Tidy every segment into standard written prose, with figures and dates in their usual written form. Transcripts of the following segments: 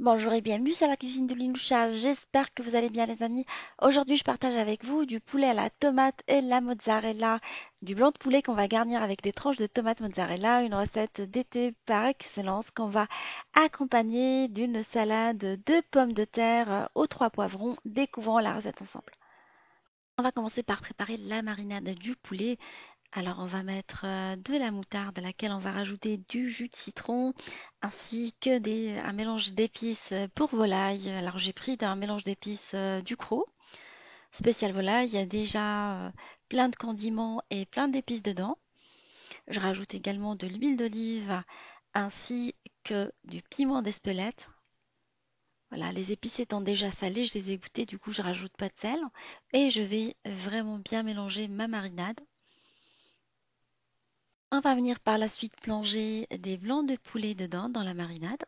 Bonjour et bienvenue sur la cuisine de Linoucha. J'espère que vous allez bien les amis. Aujourd'hui je partage avec vous du poulet à la tomate et la mozzarella, du blanc de poulet qu'on va garnir avec des tranches de tomate mozzarella, une recette d'été par excellence qu'on va accompagner d'une salade de pommes de terre aux trois poivrons. Découvrons la recette ensemble. On va commencer par préparer la marinade du poulet. Alors on va mettre de la moutarde à laquelle on va rajouter du jus de citron ainsi que un mélange d'épices pour volaille. Alors j'ai pris un mélange d'épices Ducros, spécial volaille. Il y a déjà plein de condiments et plein d'épices dedans. Je rajoute également de l'huile d'olive ainsi que du piment d'Espelette. Voilà, les épices étant déjà salées, je les ai goûtées, du coup je rajoute pas de sel et je vais vraiment bien mélanger ma marinade. On va venir par la suite plonger des blancs de poulet dedans dans la marinade.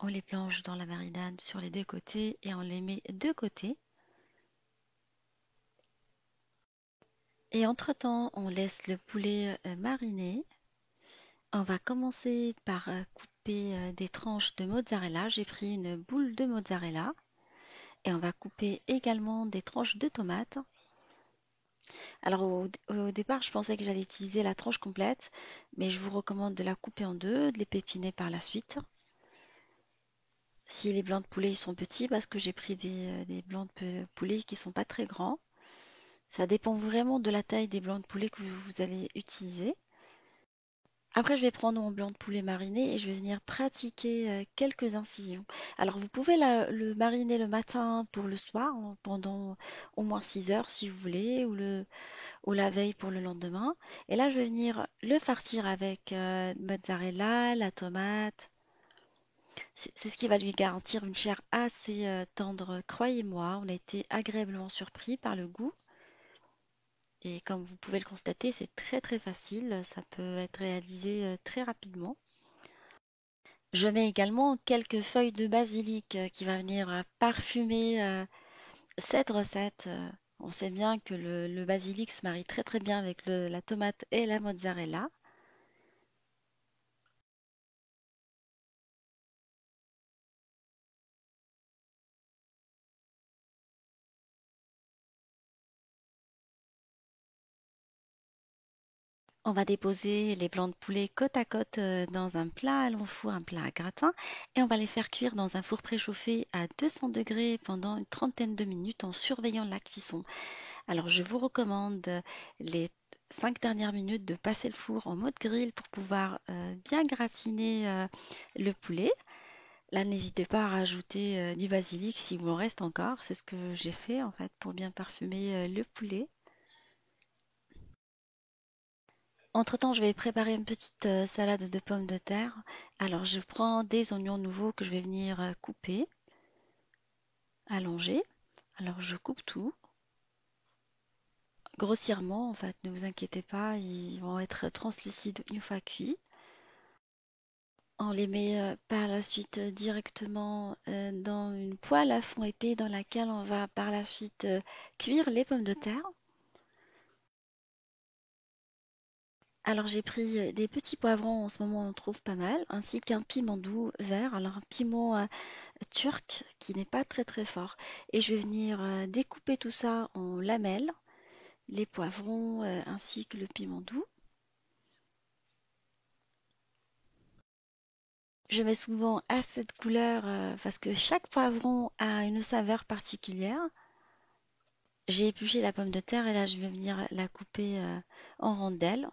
On les plonge dans la marinade sur les deux côtés et on les met de côté. Et entre-temps, on laisse le poulet mariner. On va commencer par couper des tranches de mozzarella. J'ai pris une boule de mozzarella et on va couper également des tranches de tomates. Alors au départ, je pensais que j'allais utiliser la tranche complète, mais je vous recommande de la couper en deux, de les pépiner par la suite. Si les blancs de poulet ils sont petits, parce que j'ai pris des blancs de poulet qui sont pas très grands. Ça dépend vraiment de la taille des blancs de poulet que vous allez utiliser. Après, je vais prendre mon blanc de poulet mariné et je vais venir pratiquer quelques incisions. Alors, vous pouvez le mariner le matin pour le soir, hein, pendant au moins 6 heures si vous voulez, ou la veille pour le lendemain. Et là, je vais venir le farcir avec mozzarella, la tomate. C'est ce qui va lui garantir une chair assez tendre. Croyez-moi, on a été agréablement surpris par le goût. Et comme vous pouvez le constater, c'est très très facile. Ça peut être réalisé très rapidement. Je mets également quelques feuilles de basilic qui va venir parfumer cette recette. On sait bien que le basilic se marie très très bien avec la tomate et la mozzarella. On va déposer les blancs de poulet côte à côte dans un plat à long four, un plat à gratin, et on va les faire cuire dans un four préchauffé à 200 degrés pendant une trentaine de minutes en surveillant la cuisson. Alors je vous recommande les 5 dernières minutes de passer le four en mode grill pour pouvoir bien gratiner le poulet. Là, n'hésitez pas à rajouter du basilic si vous en reste encore. C'est ce que j'ai fait en fait pour bien parfumer le poulet. Entre-temps, je vais préparer une petite salade de pommes de terre. Alors, je prends des oignons nouveaux que je vais venir couper, allonger. Alors, je coupe tout grossièrement, en fait, ne vous inquiétez pas, ils vont être translucides une fois cuits. On les met par la suite directement dans une poêle à fond épais dans laquelle on va par la suite cuire les pommes de terre. Alors j'ai pris des petits poivrons, en ce moment on trouve pas mal, ainsi qu'un piment doux vert, alors un piment turc qui n'est pas très très fort. Et je vais venir découper tout ça en lamelles, les poivrons ainsi que le piment doux. Je mets souvent à cette couleur parce que chaque poivron a une saveur particulière. J'ai épluché la pomme de terre et là je vais venir la couper en rondelles.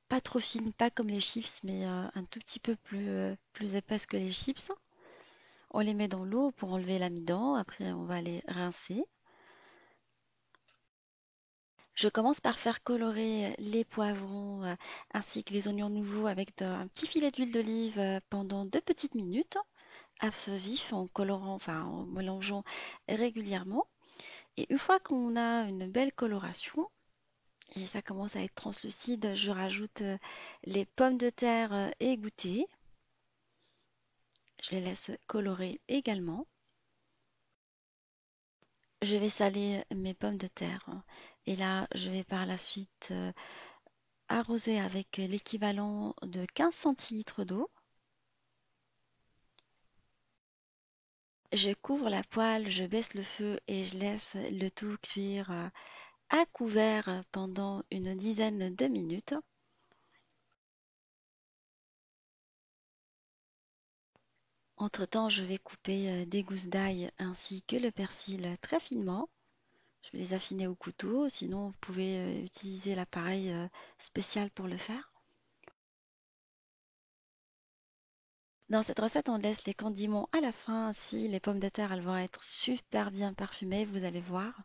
Pas trop fine, pas comme les chips, mais un tout petit peu plus épaisse que les chips. On les met dans l'eau pour enlever l'amidon. Après, on va les rincer. Je commence par faire colorer les poivrons ainsi que les oignons nouveaux avec un petit filet d'huile d'olive pendant 2 petites minutes à feu vif en colorant, enfin en mélangeant régulièrement. Et une fois qu'on a une belle coloration et ça commence à être translucide, je rajoute les pommes de terre égouttées. Je les laisse colorer également. Je vais saler mes pommes de terre et là, je vais par la suite arroser avec l'équivalent de 15 centilitres d'eau. Je couvre la poêle, je baisse le feu et je laisse le tout cuire à couvert pendant une dizaine de minutes. Entre-temps, je vais couper des gousses d'ail ainsi que le persil très finement. Je vais les affiner au couteau, sinon vous pouvez utiliser l'appareil spécial pour le faire. Dans cette recette, on laisse les condiments à la fin. Si les pommes de terre, elles vont être super bien parfumées, vous allez voir.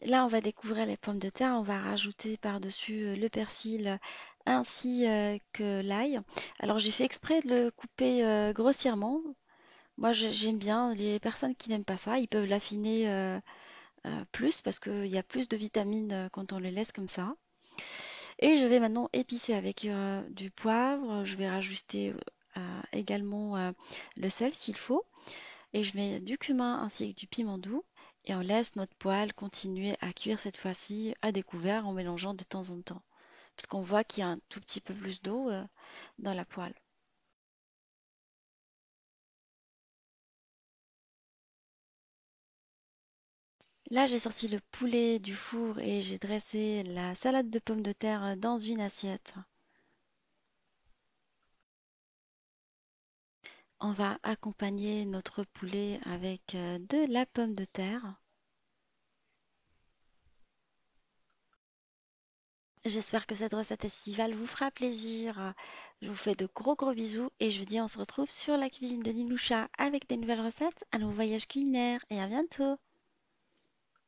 Là, on va découvrir les pommes de terre. On va rajouter par-dessus le persil ainsi que l'ail. Alors, j'ai fait exprès de le couper grossièrement. Moi, j'aime bien. Les personnes qui n'aiment pas ça, ils peuvent l'affiner plus parce qu'il y a plus de vitamines quand on le laisse comme ça. Et je vais maintenant épicer avec du poivre. Je vais rajouter également le sel s'il faut. Et je mets du cumin ainsi que du piment doux. Et on laisse notre poêle continuer à cuire cette fois-ci à découvert en mélangeant de temps en temps. Parce qu'on voit qu'il y a un tout petit peu plus d'eau dans la poêle. Là, j'ai sorti le poulet du four et j'ai dressé la salade de pommes de terre dans une assiette. On va accompagner notre poulet avec de la pomme de terre. J'espère que cette recette estivale vous fera plaisir. Je vous fais de gros gros bisous et je vous dis on se retrouve sur la cuisine de Niloucha avec des nouvelles recettes, un nouveau voyage culinaire et à bientôt.